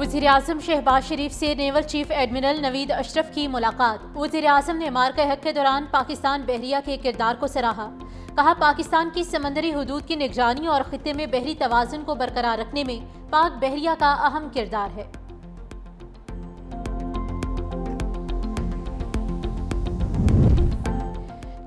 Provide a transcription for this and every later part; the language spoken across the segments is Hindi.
वज़ीर-ए-आज़म शहबाज शरीफ से naval chief admiral Naveed Ashraf की मुलाकात। वज़ीर-ए-आज़म ने मार्का हक के दौरान पाकिस्तान बहरिया के किरदार को सराहा। कहा, पाकिस्तान की समंदरी हुदूद की निगरानी और खित्ते में बहरी तवाज़ुन को बरकरार रखने में पाक बहरिया का अहम किरदार है।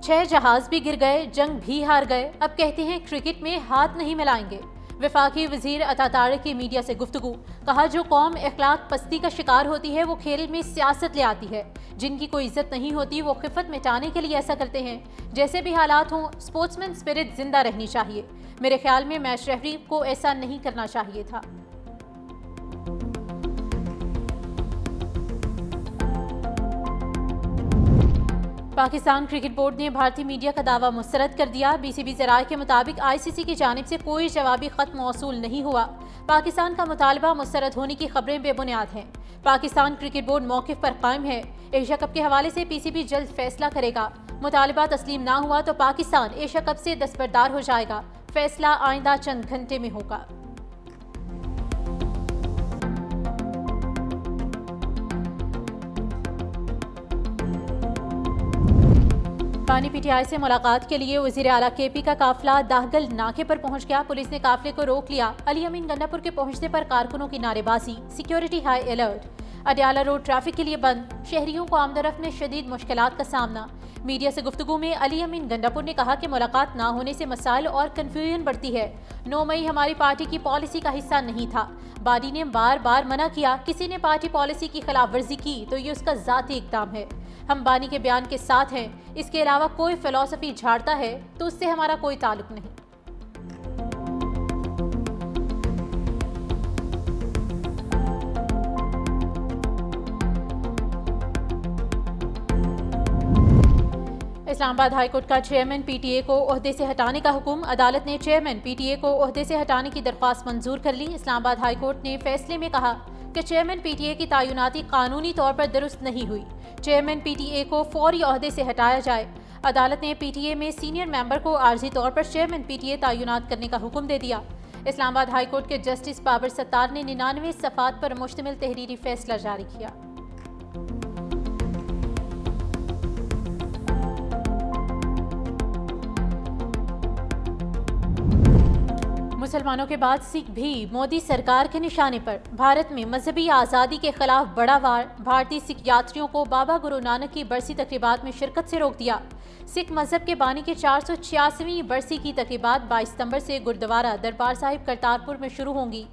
छह जहाज भी गिर गए, जंग भी हार गए, अब कहते हैं क्रिकेट में हाथ नहीं मिलाएंगे। वफाकी वजीर अता तारिक की मीडिया से गुफ्तगू। कहा, जो कौम अखलाक पस्ती का शिकार होती है वो खेल में सियासत ले आती है। जिनकी कोई इज्जत नहीं होती वो खिफत मिटाने के लिए ऐसा करते हैं। जैसे भी हालात हों, स्पोर्ट्समैन स्पिरिट जिंदा रहनी चाहिए। मेरे ख्याल में मैच रेफरी को ऐसा नहीं करना चाहिए था। पाकिस्तान क्रिकेट बोर्ड ने भारतीय मीडिया का दावा मुस्तरद कर दिया। बीसीबी ज़राए के मुताबिक आईसीसी की जानिब से कोई जवाबी खत मौसूल नहीं हुआ। पाकिस्तान का मुतालबा मुस्तरद होने की खबरें बेबुनियाद हैं। पाकिस्तान क्रिकेट बोर्ड मौक़िफ़ पर कायम है। एशिया कप के हवाले से पीसीबी जल्द फैसला करेगा। मुतालबा तस्लीम ना हुआ तो पाकिस्तान एशिया कप से दस्तबरदार हो जाएगा। फैसला आइंदा चंद घंटे में होगा। पानी पीटीआई से मुलाकात के लिए वज़ीर आला केपी का काफिला दाहगल नाके पर पहुंच गया। पुलिस ने काफिले को रोक लिया। अली अमीन गंडापुर के पहुंचने पर कारकुनों की नारेबाजी, security high alert. Adiala road traffic के लिए बंद। शहरियों को आमदरफ्त में शदीद मुश्किलात का सामना। मीडिया से गुफ्तगू में अली अमीन गंडापुर ने कहा कि मुलाकात ना होने से मसाइल और कन्फ्यूजन बढ़ती है। 9 मई हमारी पार्टी की पॉलिसी का हिस्सा नहीं था। बाडी ने बार बार मना किया। किसी ने पार्टी पॉलिसी की खिलाफ वर्जी की तो ये उसका जाती इक़दाम है। हम बानी के बयान के साथ हैं। इसके अलावा कोई फिलॉसफी झाड़ता है तो उससे हमारा कोई ताल्लुक नहीं। इस्लामाबाद हाईकोर्ट का चेयरमैन पीटीए को ओहदे से हटाने का हुक्म। अदालत ने चेयरमैन पीटीए को ओहदे से हटाने की दरख्वास्त मंजूर कर ली। इस्लामाबाद हाईकोर्ट ने फैसले में कहा कि चेयरमैन पीटीए की तैनाती कानूनी तौर पर दुरुस्त नहीं हुई। चेयरमैन पीटीए को फौरी ओहदे से हटाया जाए। अदालत ने पीटीए में सीनियर मेंबर को आर्जी तौर पर चेयरमैन पीटीए तैनात करने का हुक्म दे दिया। इस्लामाबाद हाईकोर्ट के जस्टिस बाबर सत्तार ने 99 सफ़ात पर मुश्तमिल तहरीरी फैसला जारी किया। मुसलमानों के बाद सिख भी मोदी सरकार के निशाने पर। भारत में मजहबी आज़ादी के खिलाफ बड़ा वार। भारतीय सिख यात्रियों को बाबा गुरु नानक की बरसी तकरीबात में शिरकत से रोक दिया। सिख मजहब के बानी के 486वीं बरसी की तकरीबात 22 सितंबर से गुरुद्वारा दरबार साहिब करतारपुर में शुरू होंगी।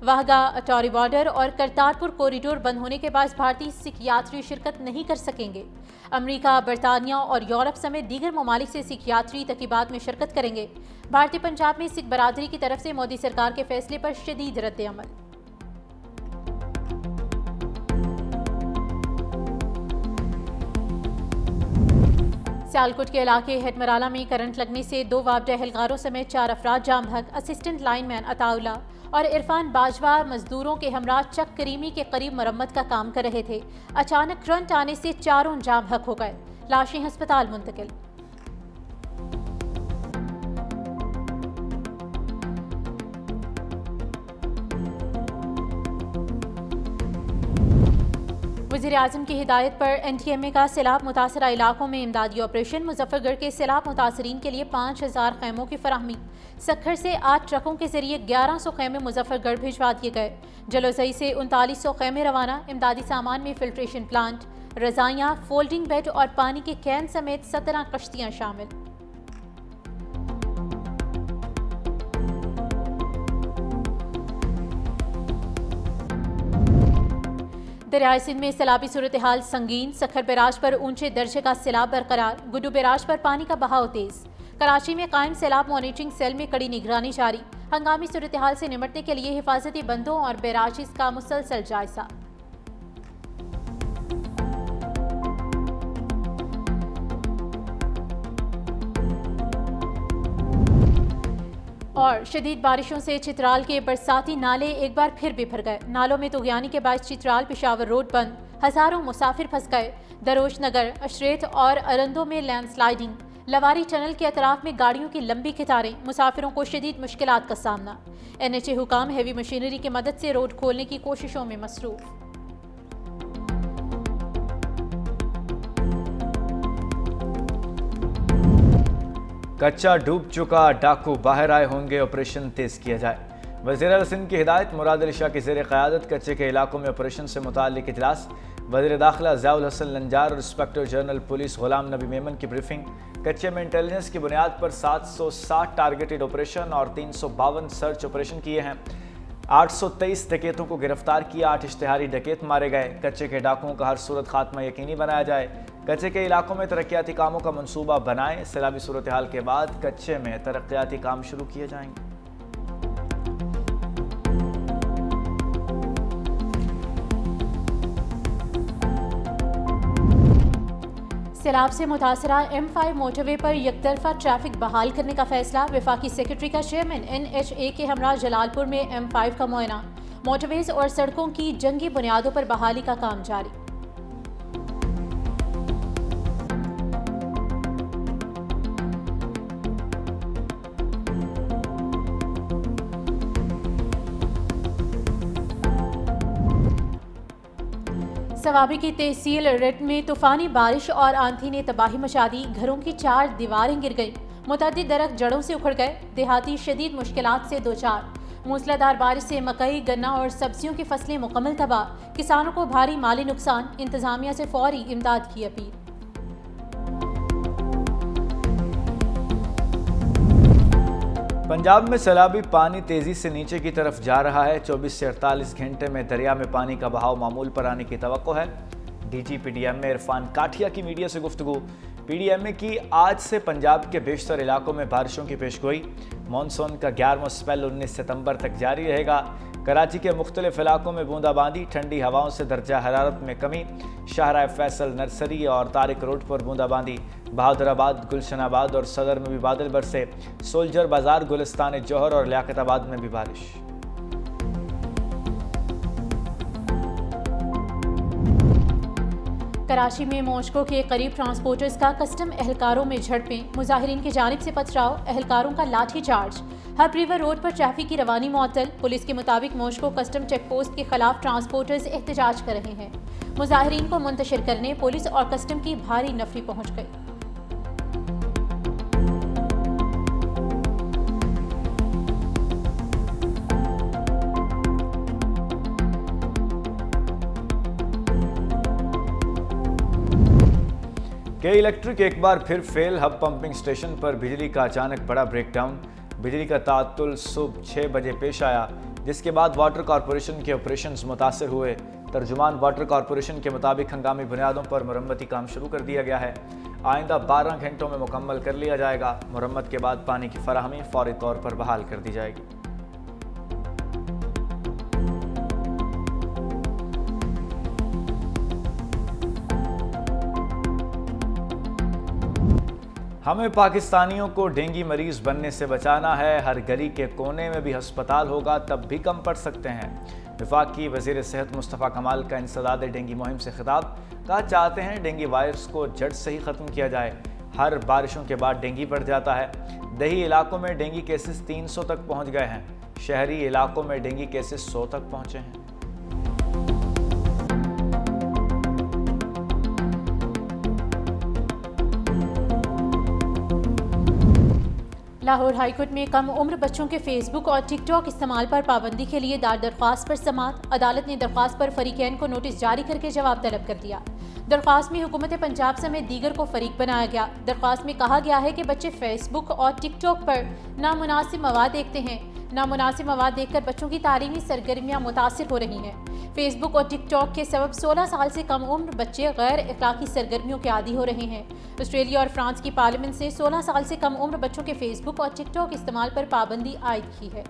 वाहगा, अटौरी बॉर्डर और करतारपुर कॉरिडोर बंद होने के बाद भारतीय सिख यात्री शिरकत नहीं कर सकेंगे। अमेरिका, बरतानिया और यूरोप समेत दीगर ममालिक से सिख यात्री तकरीबात में शिरकत करेंगे। भारतीय पंजाब में सिख बरादरी की तरफ से मोदी सरकार के फैसले पर शदीद रद्द-ए-अमल। सियालकोट के इलाके हेटमराला में करंट लगने से 2 वापडा एहलकारों समेत 4 अफराद जाम हक। असिस्टेंट लाइनमैन अताउल्ला और इरफान बाजवा मजदूरों के हमरा चक करीमी के करीब मरम्मत का काम कर रहे थे। अचानक करंट आने से चारों जाम हक हो गए। लाशें अस्पताल मुंतकिल। वज़ीर-ए-आज़म की हिदायत पर एनटीएमए का सैलाब मुतासरा इलाकों में इमदादी ऑपरेशन। मुजफ्फरगढ़ के सैलाब मुतासरीन के लिए 5000 खैमों की फराहमी। सखर से 8 ट्रकों के जरिए 1100 खैमे मुजफ्फरगढ़ भिजवा दिए गए। जलोसई से 3900 खैमे रवाना। इमदादी सामान में फिल्ट्रेशन प्लांट, रजाइयाँ, फोल्डिंग बेड और पानी के कैन समेत 17 कश्तियाँ शामिल। दरियाई सिंध में सैलाबी सूरत हाल संगीन। सखर बैराज पर ऊंचे दर्जे का सैलाब बरकरार। गुड्डू बैराज पर पानी का बहाव तेज। कराची में कायम सैलाब मॉनिटरिंग सेल में कड़ी निगरानी जारी। हंगामी सूरत हाल से निपटने के लिए हिफाजती बंदों और बैराजिस का मुसलसल जायजा। और शदीद बारिशों से चित्राल के बरसाती नाले एक बार फिर बिफर गए। नालों में तुगयानी के बाद चित्राल पेशावर रोड बंद। हजारों मुसाफिर फंस गए। दरोश नगर, अशरेत और अरंदों में लैंडस्लाइडिंग। लवारी टनल के अतराफ में गाड़ियों की लंबी कतारें, मुसाफिरों को शदीद मुश्किलात का सामना। NHA हुकाम हेवी मशीनरी की मदद से रोड खोलने की कोशिशों में मसरूफ। कच्चा डूब चुका, डाकू बाहर आए होंगे, ऑपरेशन तेज किया जाए। वज़ीर आला सिंध की हिदायत, मुराद अली शाह की ज़ेर क़यादत कच्चे के इलाकों में ऑपरेशन से मुताल्लिक़ इजलास। वज़ीर दाखिला ज़ियाउल हसन लंजार और इंस्पेक्टर जनरल पुलिस ग़ुलाम नबी मेमन की ब्रीफिंग। कच्चे में इंटेलिजेंस की बुनियाद पर 760 टारगेटेड ऑपरेशन और 352 सर्च ऑपरेशन किए हैं। 823 डकैतों को गिरफ्तार किया, 8 इश्तिहारी डकैत मारे गए। कच्चे के डाकुओं का हर सूरत खात्मा यकीनी बनाया जाए। कच्चे के इलाकों में तरक्याती कामों का मंसूबा बनाएं। सैलाबी सूरत हाल के बाद कच्चे में तरक्याती काम शुरू किए जाएंगे। सैलाब से मुतासरा M5 मोटरवे पर यकतरफा ट्रैफिक बहाल करने का फैसला। वफाकी सेक्रेटरी का चेयरमैन NHA के हमरा जलालपुर में M5 का मुआयना। मोटरवेज और सड़कों की जंगी बुनियादों पर बहाली का काम जारी। सवाबी की तहसील रेट में तूफानी बारिश और आंधी ने तबाही मचा दी। घरों की 4 दीवारें गिर गईं, मुतअद्दिद दरख्त जड़ों से उखड़ गए। देहाती शदीद मुश्किलात से दो चार। मूसलाधार बारिश से मकई, गन्ना और सब्जियों की फसलें मुकम्मल तबाह। किसानों को भारी माली नुकसान। इंतजामिया से फौरी इमदाद की अपील। पंजाब में सैलाबी पानी तेजी से नीचे की तरफ जा रहा है। 24 से 48 घंटे में दरिया में पानी का बहाव मामूल पर आने की तवक्को है। DG PDMA इरफान काठिया की मीडिया से गुफ्तगू। PDMA की आज से पंजाब के बेशतर इलाकों में बारिशों की पेशगोई। मानसून का 11वां स्पेल 19 सितंबर तक जारी रहेगा। कराची के मुख्तलिफ इलाकों में बूंदाबांदी, ठंडी हवाओं से दर्जा हरारत में कमी। शाहराह फैसल, नर्सरी और तारिक रोड पर बूंदाबांदी। बहादुराबाद, गुलशनाबाद और सदर में भी बादल बरसे। सोल्जर बाजार, गुलिस्तान जौहर और लियाकताबाद में भी बारिश। कराची में मॉस्को के करीब ट्रांसपोर्टर्स का कस्टम एहलकारों में झड़पें। मुजाहिरीन की जानिब से पथराव, एहलकारों का लाठी चार्ज। हब रिवर रोड पर ट्रैफिक की रवानी मुअत्तल। पुलिस के मुताबिक मॉस्को कस्टम चेक पोस्ट के खिलाफ ट्रांसपोर्टर्स एहतजाज कर रहे हैं। मुजाहिरीन को मुंतशिर करने पुलिस और कस्टम की भारी नफरी पहुंच गई। के इलेक्ट्रिक एक बार फिर फेल। हब पंपिंग स्टेशन पर बिजली का अचानक बड़ा ब्रेकडाउन। बिजली का ताअत्तुल सुबह 6 बजे पेश आया, जिसके बाद वाटर कॉरपोरेशन के ऑपरेशंस मुतासर हुए। तर्जुमान वाटर कॉरपोरेशन के मुताबिक हंगामी बुनियादों पर मरम्मती काम शुरू कर दिया गया है। आइंदा 12 घंटों में मुकम्मल कर लिया जाएगा। मुरम्मत के बाद पानी की फराहमी फौरी तौर पर बहाल कर दी जाएगी। हमें पाकिस्तानियों को डेंगू मरीज बनने से बचाना है। हर गली के कोने में भी अस्पताल होगा, तब भी कम पड़ सकते हैं। वफाकी वज़ीर सेहत मुस्तफ़ा कमाल का इंसदाद डेंगू मुहिम से खिताब। कहा, चाहते हैं डेंगू वायरस को जड़ से ही ख़त्म किया जाए। हर बारिशों के बाद डेंगू बढ़ जाता है। दही इलाकों में डेंगू केसेस 300 तक पहुँच गए हैं। शहरी इलाकों में डेंगू केसेस 100 तक पहुँचे हैं। लाहौर हाईकोर्ट में कम उम्र बच्चों के फेसबुक और टिकटॉक इस्तेमाल पर पाबंदी के लिए दायर दरख्वास्त पर समाअत। अदालत ने दरख्वास्त पर फरीकैन को नोटिस जारी करके जवाब तलब कर दिया। दरख्वास्त में हुकूमत पंजाब समेत दीगर को फरीक बनाया गया। दरख्वास्त में कहा गया है कि बच्चे फेसबुक और टिकटॉक पर नामुनासिब मवाद देखते हैं। नामुनासिब मवाद देखकर बच्चों की तालीमी सरगर्मियाँ मुतासिर हो रही हैं। फेसबुक और टिकटॉक के सबब 16 साल से कम उम्र बच्चे गैर अखलाकी सरगर्मियों के आदी हो रहे हैं। ऑस्ट्रेलिया और फ्रांस की पार्लियामेंट से 16 साल से कम उम्र बच्चों के फेसबुक और टिकटॉक इस्तेमाल पर पाबंदी आयद की है।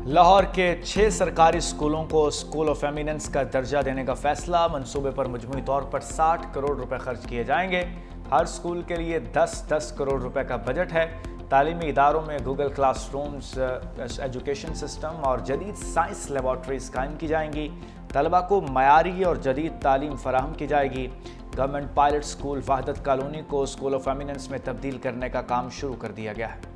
लाहौर के 6 सरकारी स्कूलों को स्कूल ऑफ एमिनेंस का दर्जा देने का फैसला। मंसूबे पर मजमूई तौर पर 60 करोड़ रुपए खर्च किए जाएंगे। हर स्कूल के लिए 10-10 करोड़ रुपए का बजट है। तालीमी इदारों में गूगल क्लासरूम्स, एजुकेशन सिस्टम और जदीद साइंस लेबॉर्ट्रीज कायम की जाएंगी। तलबा को मयारी और जदीद तालीम फराहम की जाएगी। गवर्नमेंट पायलट स्कूल वहदत कॉलोनी को स्कूल ऑफ एमिनेंस में तब्दील करने का काम शुरू कर दिया गया है।